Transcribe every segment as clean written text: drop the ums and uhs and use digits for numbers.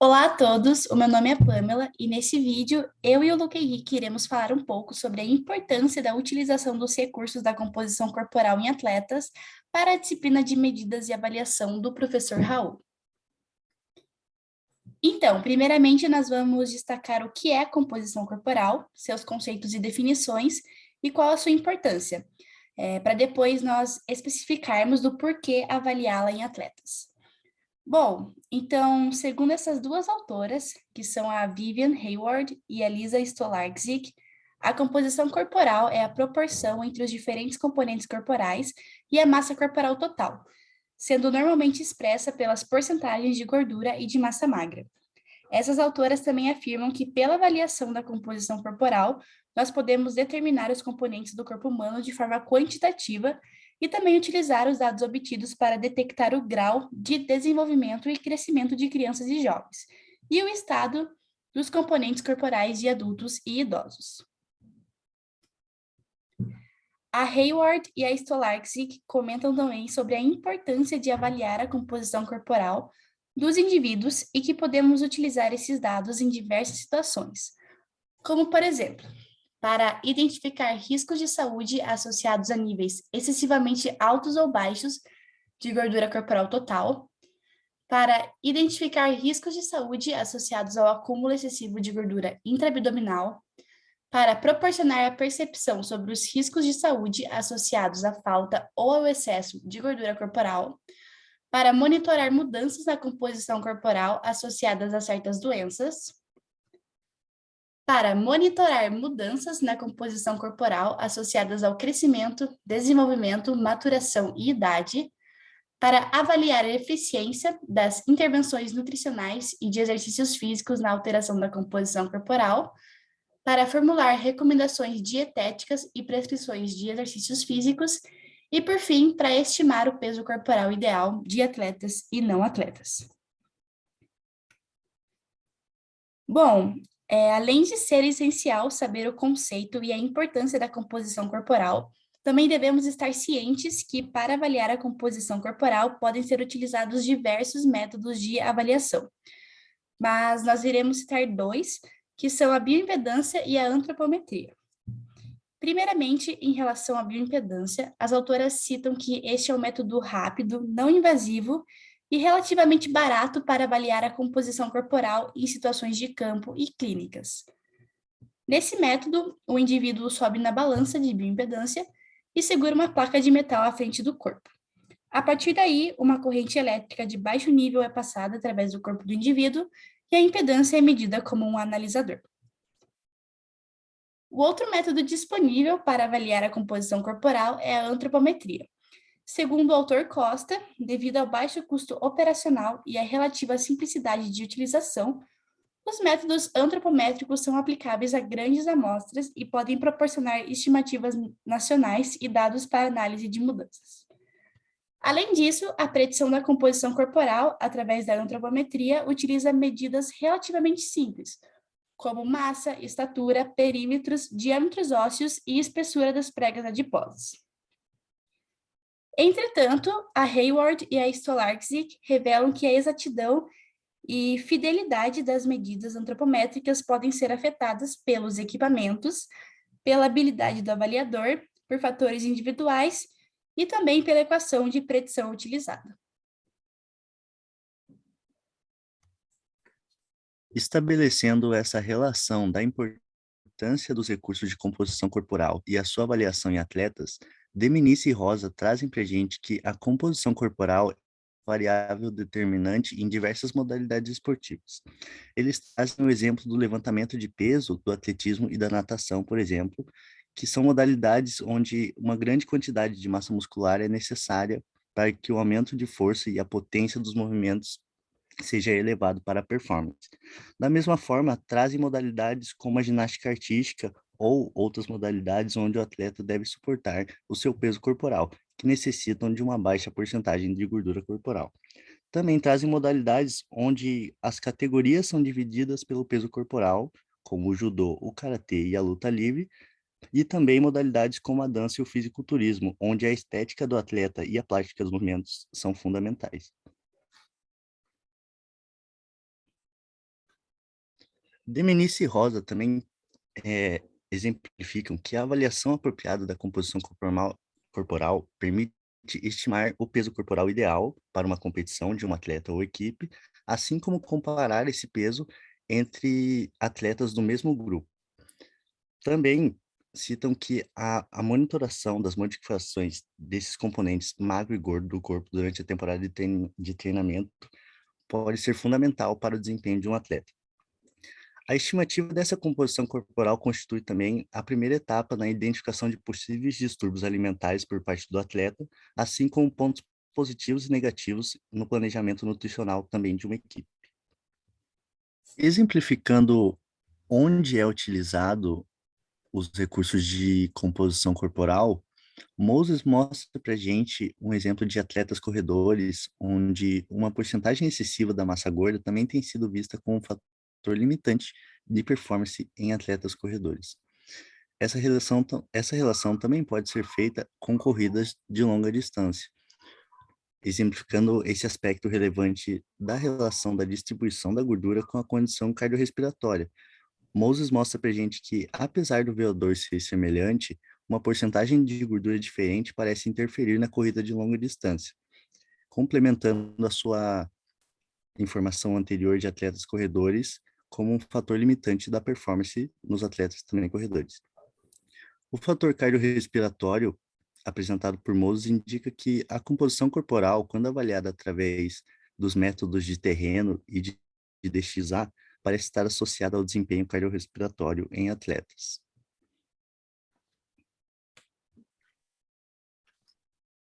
Olá a todos, o meu nome é Pamela e nesse vídeo eu e o Luca Henrique iremos falar um pouco sobre a importância da utilização dos recursos da composição corporal em atletas para a disciplina de medidas e avaliação do professor Raul. Então, primeiramente nós vamos destacar o que é composição corporal, seus conceitos e definições e qual a sua importância, para depois nós especificarmos do porquê avaliá-la em atletas. Bom, então, segundo essas duas autoras, que são a Vivian Hayward e a Lisa Stolarczyk, a composição corporal é a proporção entre os diferentes componentes corporais e a massa corporal total, sendo normalmente expressa pelas porcentagens de gordura e de massa magra. Essas autoras também afirmam que, pela avaliação da composição corporal, nós podemos determinar os componentes do corpo humano de forma quantitativa e também utilizar os dados obtidos para detectar o grau de desenvolvimento e crescimento de crianças e jovens, e o estado dos componentes corporais de adultos e idosos. A Hayward e a Stolarczyk comentam também sobre a importância de avaliar a composição corporal dos indivíduos e que podemos utilizar esses dados em diversas situações, como, por exemplo, para identificar riscos de saúde associados a níveis excessivamente altos ou baixos de gordura corporal total, para identificar riscos de saúde associados ao acúmulo excessivo de gordura intraabdominal, para proporcionar a percepção sobre os riscos de saúde associados à falta ou ao excesso de gordura corporal, para monitorar mudanças na composição corporal associadas a certas doenças, para monitorar mudanças na composição corporal associadas ao crescimento, desenvolvimento, maturação e idade, para avaliar a eficiência das intervenções nutricionais e de exercícios físicos na alteração da composição corporal, para formular recomendações dietéticas e prescrições de exercícios físicos, e, por fim, para estimar o peso corporal ideal de atletas e não atletas. Bom, além de ser essencial saber o conceito e a importância da composição corporal, também devemos estar cientes que, para avaliar a composição corporal, podem ser utilizados diversos métodos de avaliação. Mas nós iremos citar dois, que são a bioimpedância e a antropometria. Primeiramente, em relação à bioimpedância, as autoras citam que este é um método rápido, não invasivo e relativamente barato para avaliar a composição corporal em situações de campo e clínicas. Nesse método, o indivíduo sobe na balança de bioimpedância e segura uma placa de metal à frente do corpo. A partir daí, uma corrente elétrica de baixo nível é passada através do corpo do indivíduo e a impedância é medida como um analisador. O outro método disponível para avaliar a composição corporal é a antropometria. Segundo o autor Costa, devido ao baixo custo operacional e à relativa simplicidade de utilização, os métodos antropométricos são aplicáveis a grandes amostras e podem proporcionar estimativas nacionais e dados para análise de mudanças. Além disso, a predição da composição corporal, através da antropometria, utiliza medidas relativamente simples, como massa, estatura, perímetros, diâmetros ósseos e espessura das pregas adiposas. Entretanto, a Hayward e a Stolarczyk revelam que a exatidão e fidelidade das medidas antropométricas podem ser afetadas pelos equipamentos, pela habilidade do avaliador, por fatores individuais e também pela equação de predição utilizada. Estabelecendo essa relação da importância dos recursos de composição corporal e a sua avaliação em atletas, Deminice e Rosa trazem para a gente que a composição corporal é variável determinante em diversas modalidades esportivas. Eles trazem o exemplo do levantamento de peso, do atletismo e da natação, por exemplo, que são modalidades onde uma grande quantidade de massa muscular é necessária para que o aumento de força e a potência dos movimentos seja elevado para a performance. Da mesma forma, trazem modalidades como a ginástica artística ou outras modalidades onde o atleta deve suportar o seu peso corporal, que necessitam de uma baixa porcentagem de gordura corporal. Também trazem modalidades onde as categorias são divididas pelo peso corporal, como o judô, o karatê e a luta livre, e também modalidades como a dança e o fisiculturismo, onde a estética do atleta e a prática dos movimentos são fundamentais. Demenice e Rosa também exemplificam que a avaliação apropriada da composição corporal permite estimar o peso corporal ideal para uma competição de um atleta ou equipe, assim como comparar esse peso entre atletas do mesmo grupo. Também citam que a monitoração das modificações desses componentes magro e gordo do corpo durante a temporada de treinamento pode ser fundamental para o desempenho de um atleta. A estimativa dessa composição corporal constitui também a primeira etapa na identificação de possíveis distúrbios alimentares por parte do atleta, assim como pontos positivos e negativos no planejamento nutricional também de uma equipe. Exemplificando onde é utilizado os recursos de composição corporal, Moses mostra para gente um exemplo de atletas corredores, onde uma porcentagem excessiva da massa gorda também tem sido vista como um fator limitante de performance em atletas corredores. Essa relação também pode ser feita com corridas de longa distância, exemplificando esse aspecto relevante da relação da distribuição da gordura com a condição cardiorrespiratória. Moses mostra para gente que, apesar do VO2 ser semelhante, uma porcentagem de gordura diferente parece interferir na corrida de longa distância, complementando a sua informação anterior de atletas corredores como um fator limitante da performance nos atletas também corredores. O fator cardiorrespiratório apresentado por Moses indica que a composição corporal, quando avaliada através dos métodos de terreno e de DXA, parece estar associada ao desempenho cardiorrespiratório em atletas.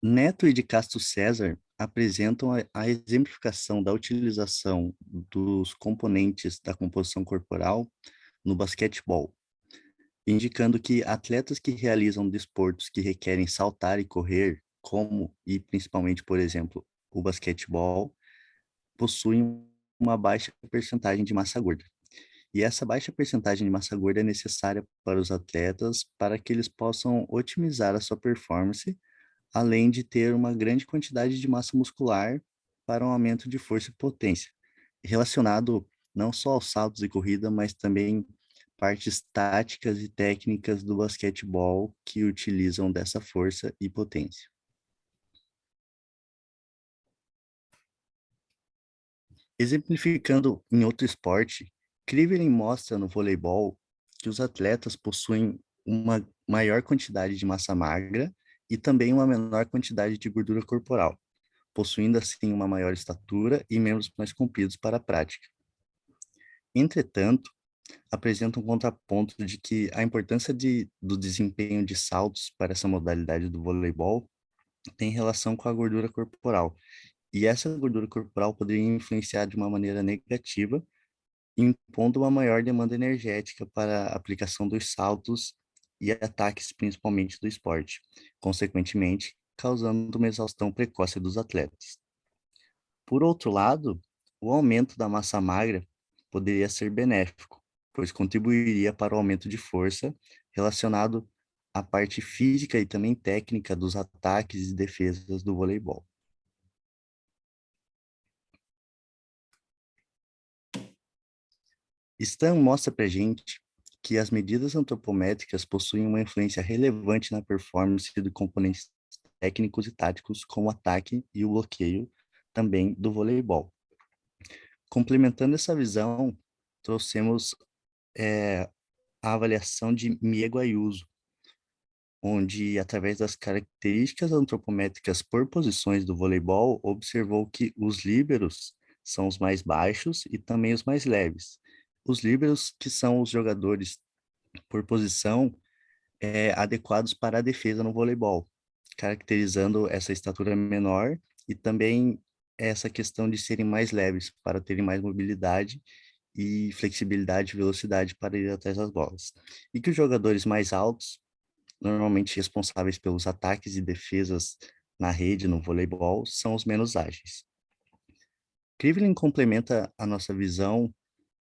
Neto e de Castro César apresentam a exemplificação da utilização dos componentes da composição corporal no basquetebol, indicando que atletas que realizam desportos que requerem saltar e correr, como e principalmente, por exemplo, o basquetebol, possuem uma baixa percentagem de massa gorda. E essa baixa percentagem de massa gorda é necessária para os atletas para que eles possam otimizar a sua performance, além de ter uma grande quantidade de massa muscular para um aumento de força e potência, relacionado não só aos saltos e corrida, mas também partes táticas e técnicas do basquetebol que utilizam dessa força e potência. Exemplificando em outro esporte, Crivellin mostra no voleibol que os atletas possuem uma maior quantidade de massa magra e também uma menor quantidade de gordura corporal, possuindo assim uma maior estatura e membros mais compridos para a prática. Entretanto, apresenta um contraponto de que a importância do desempenho de saltos para essa modalidade do voleibol tem relação com a gordura corporal, e essa gordura corporal poderia influenciar de uma maneira negativa, impondo uma maior demanda energética para a aplicação dos saltos e ataques, principalmente do esporte, consequentemente, causando uma exaustão precoce dos atletas. Por outro lado, o aumento da massa magra poderia ser benéfico, pois contribuiria para o aumento de força relacionado à parte física e também técnica dos ataques e defesas do voleibol. Stan mostra para gente que as medidas antropométricas possuem uma influência relevante na performance de componentes técnicos e táticos, como o ataque e o bloqueio também do voleibol. Complementando essa visão, trouxemos a avaliação de Miego Ayuso, onde, através das características antropométricas por posições do voleibol, observou que os líberos são os mais baixos e também os mais leves. Os líberos, que são os jogadores por posição adequados para a defesa no voleibol, caracterizando essa estatura menor e também essa questão de serem mais leves, para terem mais mobilidade e flexibilidade e velocidade para ir atrás das bolas. E que os jogadores mais altos, normalmente responsáveis pelos ataques e defesas na rede, no voleibol, são os menos ágeis. Krivlin complementa a nossa visão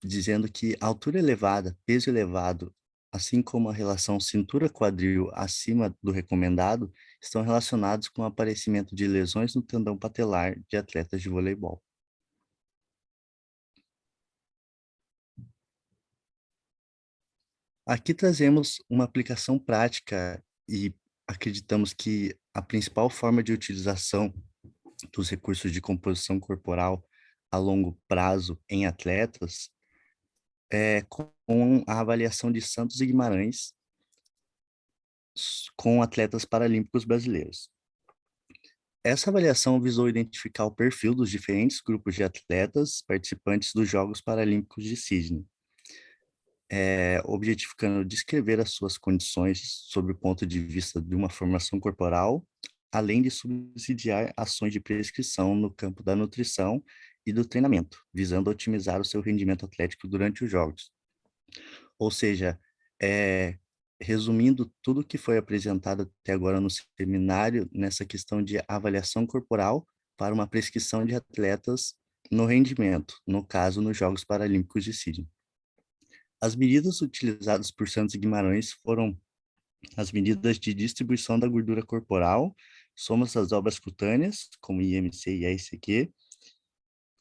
dizendo que altura elevada, peso elevado, assim como a relação cintura-quadril acima do recomendado, estão relacionados com o aparecimento de lesões no tendão patelar de atletas de voleibol. Aqui trazemos uma aplicação prática e acreditamos que a principal forma de utilização dos recursos de composição corporal a longo prazo em atletas é com a avaliação de Santos e Guimarães com atletas paralímpicos brasileiros. Essa avaliação visou identificar o perfil dos diferentes grupos de atletas participantes dos Jogos Paralímpicos de Sydney, objetificando descrever as suas condições sob o ponto de vista de uma formação corporal, além de subsidiar ações de prescrição no campo da nutrição e do treinamento, visando otimizar o seu rendimento atlético durante os jogos. Ou seja, resumindo tudo que foi apresentado até agora no seminário, nessa questão de avaliação corporal para uma prescrição de atletas no rendimento, no caso, nos Jogos Paralímpicos de Sydney. As medidas utilizadas por Santos e Guimarães foram as medidas de distribuição da gordura corporal, somas das dobras cutâneas, como IMC e AICQ,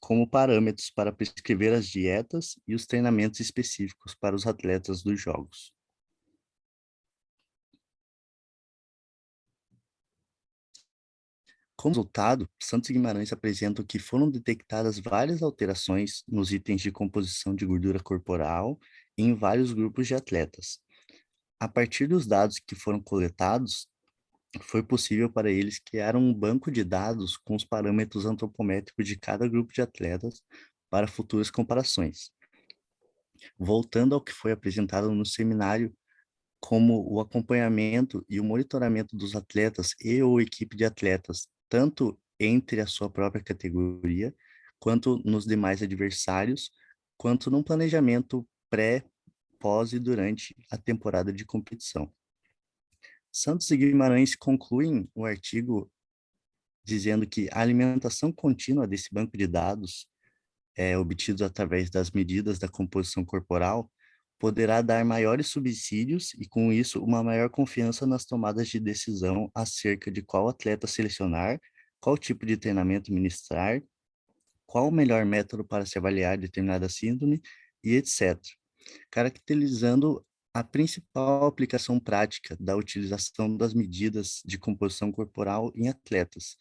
como parâmetros para prescrever as dietas e os treinamentos específicos para os atletas dos Jogos. Como resultado, Santos e Guimarães apresentam que foram detectadas várias alterações nos itens de composição de gordura corporal em vários grupos de atletas. A partir dos dados que foram coletados, foi possível para eles criar um banco de dados com os parâmetros antropométricos de cada grupo de atletas para futuras comparações. Voltando ao que foi apresentado no seminário, como o acompanhamento e o monitoramento dos atletas e ou equipe de atletas, tanto entre a sua própria categoria, quanto nos demais adversários, quanto no planejamento pré, pós e durante a temporada de competição. Santos e Guimarães concluem o artigo dizendo que a alimentação contínua desse banco de dados, obtidos através das medidas da composição corporal, poderá dar maiores subsídios e, com isso, uma maior confiança nas tomadas de decisão acerca de qual atleta selecionar, qual tipo de treinamento ministrar, qual o melhor método para se avaliar determinada síndrome e etc., caracterizando a principal aplicação prática da utilização das medidas de composição corporal em atletas,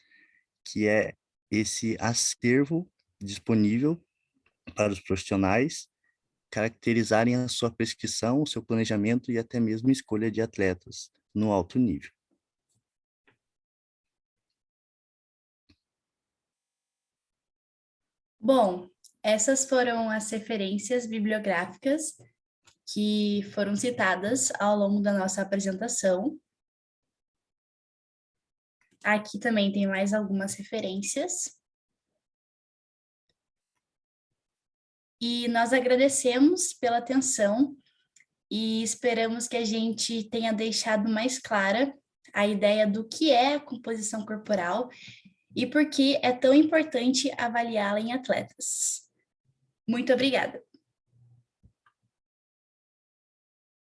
que é esse acervo disponível para os profissionais caracterizarem a sua prescrição, o seu planejamento e até mesmo escolha de atletas no alto nível. Bom, essas foram as referências bibliográficas que foram citadas ao longo da nossa apresentação. Aqui também tem mais algumas referências. E nós agradecemos pela atenção e esperamos que a gente tenha deixado mais clara a ideia do que é a composição corporal e por que é tão importante avaliá-la em atletas. Muito obrigada.